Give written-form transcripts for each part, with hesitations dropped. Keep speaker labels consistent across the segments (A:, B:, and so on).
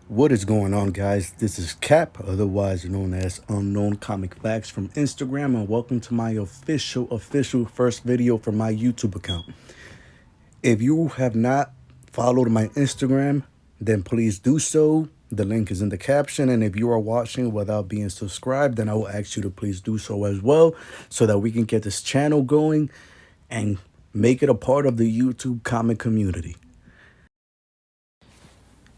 A: What is going on, guys? This is Cap, otherwise known as Unknown Comic Facts from Instagram, and welcome to my official first video for my YouTube account. If you have not followed my Instagram, then please do so. The link is in the caption, and if you are watching without being subscribed, then I will ask you to please do so as well, so that we can get this channel going and make it a part of the YouTube comic community.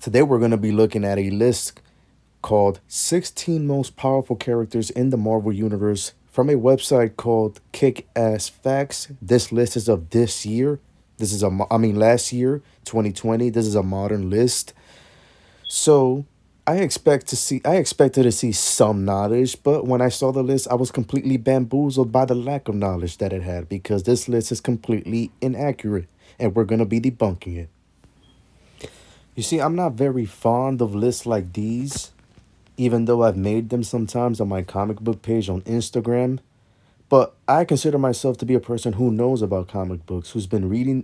A: Today, we're going to be looking at a list called 16 Most Powerful Characters in the Marvel Universe from a website called Kick Ass Facts. This list is of this year. Last year, 2020. This is a modern list. So I expected to see some knowledge, but when I saw the list, I was completely bamboozled by the lack of knowledge that it had because this list is completely inaccurate and we're going to be debunking it. You see, I'm not very fond of lists like these, even though I've made them sometimes on my comic book page on Instagram. But I consider myself to be a person who knows about comic books, who's been reading,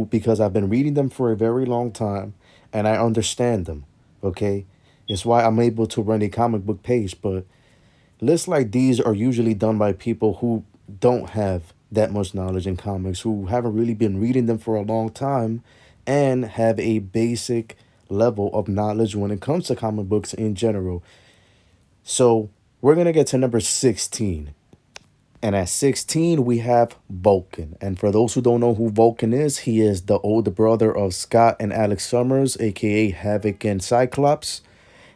A: because I've been reading them for a very long time, and I understand them. Okay, it's why I'm able to run a comic book page. But lists like these are usually done by people who don't have that much knowledge in comics, who haven't really been reading them for a long time, and have a basic level of knowledge when it comes to comic books in general. So we're going to get to number 16. And at 16, we have Vulcan. And for those who don't know who Vulcan is, he is the older brother of Scott and Alex Summers, aka Havoc and Cyclops.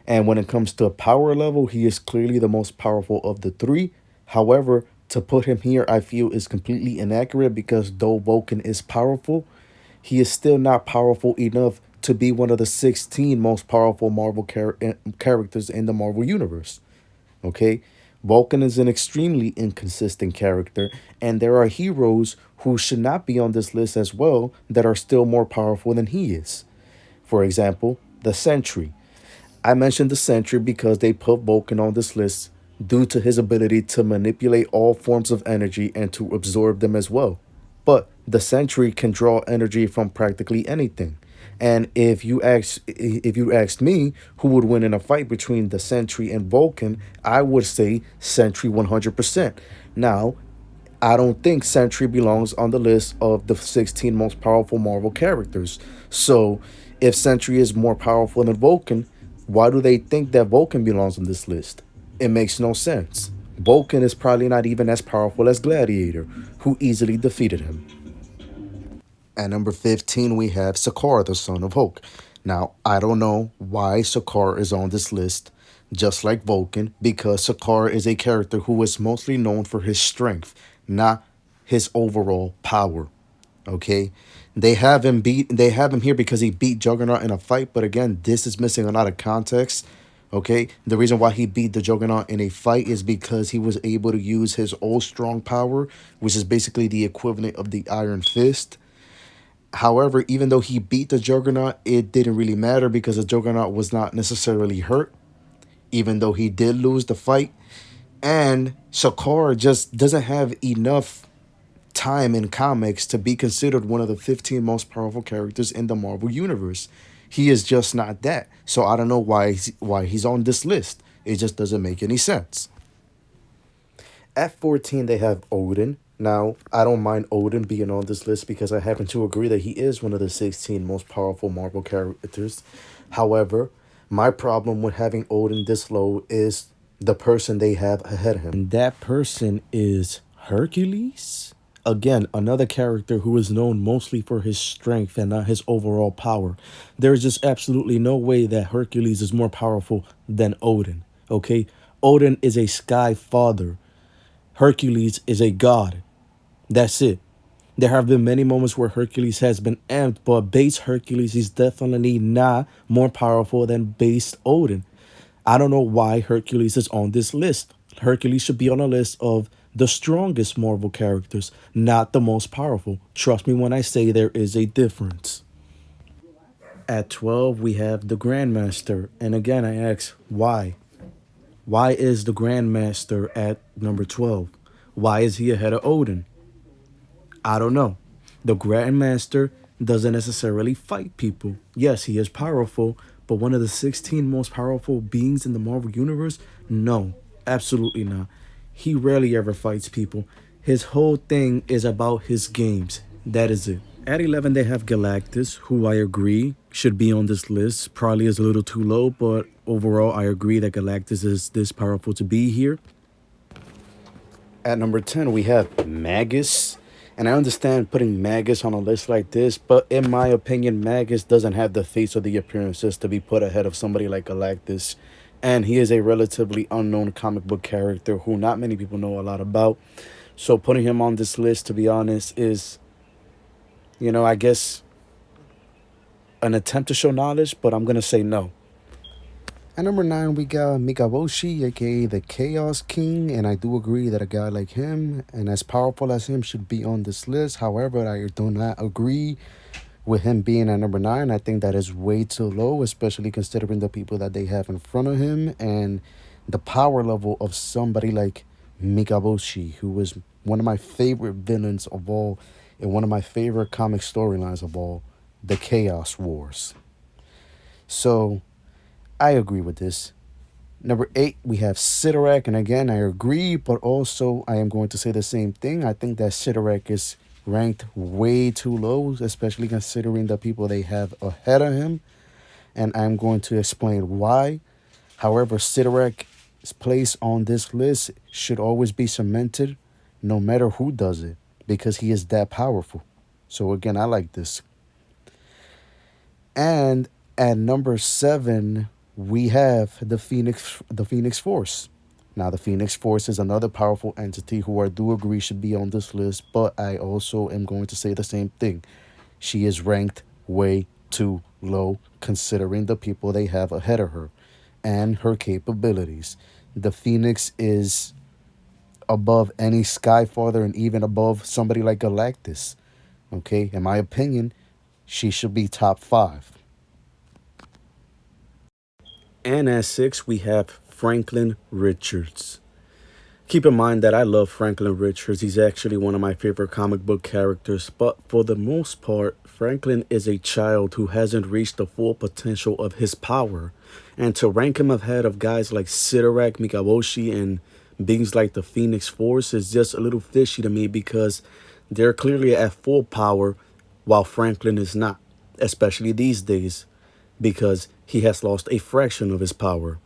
A: And when it comes to power level, he is clearly the most powerful of the three. However, to put him here, I feel is completely inaccurate because though Vulcan is powerful, he is still not powerful enough to be one of the 16 most powerful characters in the Marvel Universe. Okay? Vulcan is an extremely inconsistent character, and there are heroes who should not be on this list as well that are still more powerful than he is. For example, the Sentry. I mentioned the Sentry because they put Vulcan on this list due to his ability to manipulate all forms of energy and to absorb them as well. But the Sentry can draw energy from practically anything. And if you asked me who would win in a fight between the Sentry and Vulcan, I would say Sentry 100%. Now, I don't think Sentry belongs on the list of the 16 most powerful Marvel characters. So, if Sentry is more powerful than Vulcan, why do they think that Vulcan belongs on this list? It makes no sense. Vulcan is probably not even as powerful as Gladiator, who easily defeated him. At number 15, we have Sakaar, the son of Hulk. Now, I don't know why Sakaar is on this list, just like Vulcan, because Sakaar is a character who is mostly known for his strength, not his overall power. Okay? They have him here because he beat Juggernaut in a fight, but again, this is missing a lot of context. Okay? The reason why he beat the Juggernaut in a fight is because he was able to use his old strong power, which is basically the equivalent of the Iron Fist. However, even though he beat the Juggernaut, it didn't really matter because the Juggernaut was not necessarily hurt, even though he did lose the fight. And Sakaar just doesn't have enough time in comics to be considered one of the 15 most powerful characters in the Marvel Universe. He is just not that. So I don't know why he's on this list. It just doesn't make any sense. At 14, they have Odin. Now, I don't mind Odin being on this list because I happen to agree that he is one of the 16 most powerful Marvel characters. However, my problem with having Odin this low is the person they have ahead of him. And that person is Hercules. Again, another character who is known mostly for his strength and not his overall power. There is just absolutely no way that Hercules is more powerful than Odin. Okay? Odin is a sky father. Hercules is a god. That's it. There have been many moments where Hercules has been amped, but base Hercules is definitely not more powerful than base Odin. I don't know why Hercules is on this list. Hercules should be on a list of the strongest Marvel characters, not the most powerful. Trust me when I say there is a difference. At 12, we have the Grandmaster. And again, I ask, why? Why is the Grandmaster at number 12? Why is he ahead of Odin? I don't know. The Grandmaster doesn't necessarily fight people. Yes, he is powerful, But one of the 16 most powerful beings in the Marvel Universe? No, absolutely not. He rarely ever fights people. His whole thing is about his games. That is it. At 11, they have Galactus, who I agree should be on this list. Probably is a little too low, but overall, I agree that Galactus is this powerful to be here. At number 10, we have Magus. And I understand putting Magus on a list like this, but in my opinion, Magus doesn't have the face or the appearances to be put ahead of somebody like Galactus. And he is a relatively unknown comic book character who not many people know a lot about. So putting him on this list, to be honest, is, I guess an attempt to show knowledge, but I'm going to say no. At number 9, we got Mikaboshi, aka the Chaos King, and I do agree that a guy like him and as powerful as him should be on this list. However, I do not agree with him being at number 9. I think that is way too low, especially considering the people that they have in front of him and the power level of somebody like Mikaboshi, who was one of my favorite villains of all and one of my favorite comic storylines of all, the Chaos Wars. So I agree with this. Number 8, we have Sidorak, and again, I agree, but also I am going to say the same thing. I think that Sidorak is ranked way too low, especially considering the people they have ahead of him, and I'm going to explain why. However, Sidorak's place on this list should always be cemented, no matter who does it, because he is that powerful. So again, I like this. And at number 7, we have the Phoenix Force. Now, the Phoenix Force is another powerful entity who I do agree should be on this list, but I also am going to say the same thing. She is ranked way too low considering the people they have ahead of her and her capabilities. The Phoenix is above any Skyfather and even above somebody like Galactus. Okay, in my opinion, she should be top 5. And at 6, we have Franklin Richards. Keep in mind that I love Franklin Richards. He's actually one of my favorite comic book characters. But for the most part, Franklin is a child who hasn't reached the full potential of his power. And to rank him ahead of guys like Sidorak, Mikaboshi, and beings like the Phoenix Force is just a little fishy to me because they're clearly at full power while Franklin is not, especially these days, because he has lost a fraction of his power.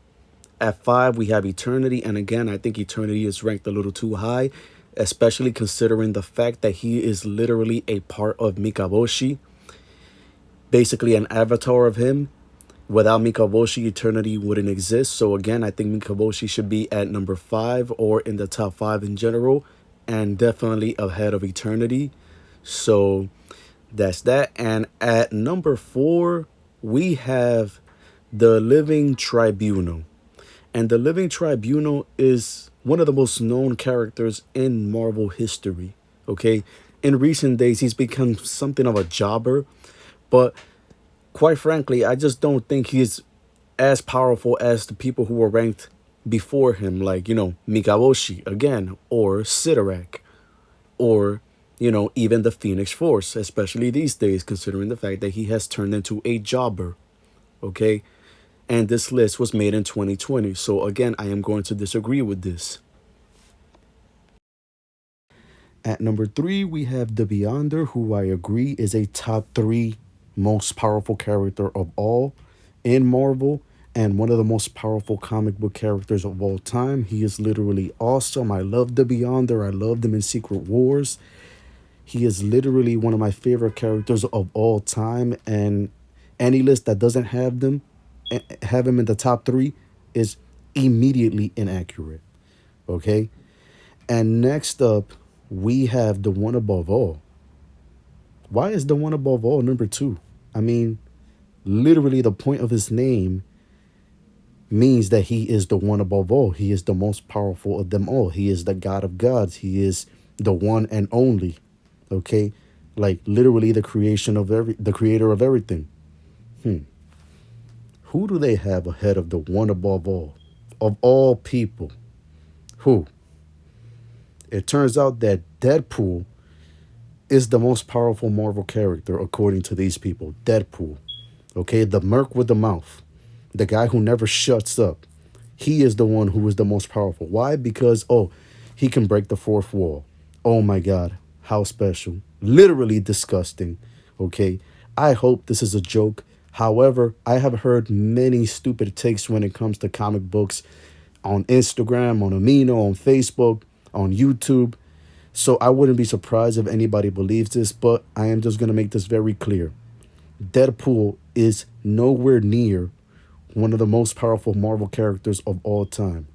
A: At 5, we have Eternity, and again, I think Eternity is ranked a little too high, especially considering the fact that he is literally a part of Mikaboshi, basically an avatar of him. Without Mikaboshi, Eternity wouldn't exist. So again, I think Mikaboshi should be at number 5 or in the top 5 in general, and definitely ahead of Eternity. So that's that. And at number 4, we have the Living Tribunal. And the Living Tribunal is one of the most known characters in Marvel history. Okay. In recent days, he's become something of a jobber. But quite frankly, I just don't think he's as powerful as the people who were ranked before him, like, Mikaboshi again, or Sidorak, or, even the Phoenix Force, especially these days, considering the fact that he has turned into a jobber. Okay. And this list was made in 2020. So again, I am going to disagree with this. At number 3, we have the Beyonder, who I agree is a top 3 most powerful character of all in Marvel and one of the most powerful comic book characters of all time. He is literally awesome. I love the Beyonder. I loved him in Secret Wars. He is literally one of my favorite characters of all time. And any list that doesn't have him in the top 3 is immediately inaccurate. Okay? And next up, we have the one above all. Why is the one above all number 2? I mean, literally the point of his name means that he is the one above all. He is the most powerful of them all. He is the God of gods. He is the one and only. Okay? Like literally the creator of everything. Who do they have ahead of the one above all? Of all people. Who? It turns out that Deadpool is the most powerful Marvel character according to these people. Deadpool. Okay, the merc with the mouth. The guy who never shuts up. He is the one who is the most powerful. Why? Because, oh, he can break the fourth wall. Oh my God, how special. Literally disgusting. Okay. I hope this is a joke. However, I have heard many stupid takes when it comes to comic books on Instagram, on Amino, on Facebook, on YouTube. So I wouldn't be surprised if anybody believes this, but I am just going to make this very clear. Deadpool is nowhere near one of the most powerful Marvel characters of all time.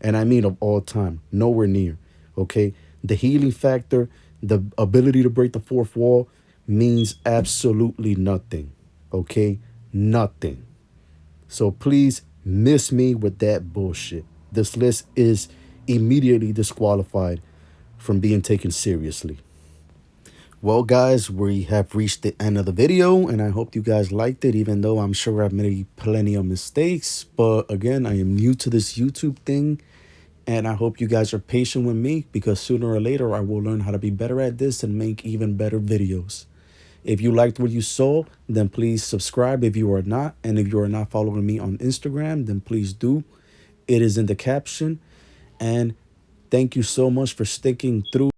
A: And I mean of all time, nowhere near. Okay? The healing factor, the ability to break the fourth wall means absolutely nothing. Okay? Nothing. So please miss me with that bullshit. This list is immediately disqualified from being taken seriously. Well, guys, we have reached the end of the video, and I hope you guys liked it, even though I'm sure I've made plenty of mistakes. But again, I am new to this YouTube thing, and I hope you guys are patient with me because sooner or later I will learn how to be better at this and make even better videos. If you liked what you saw, then please subscribe if you are not. And if you are not following me on Instagram, then please do. It is in the caption. And thank you so much for sticking through.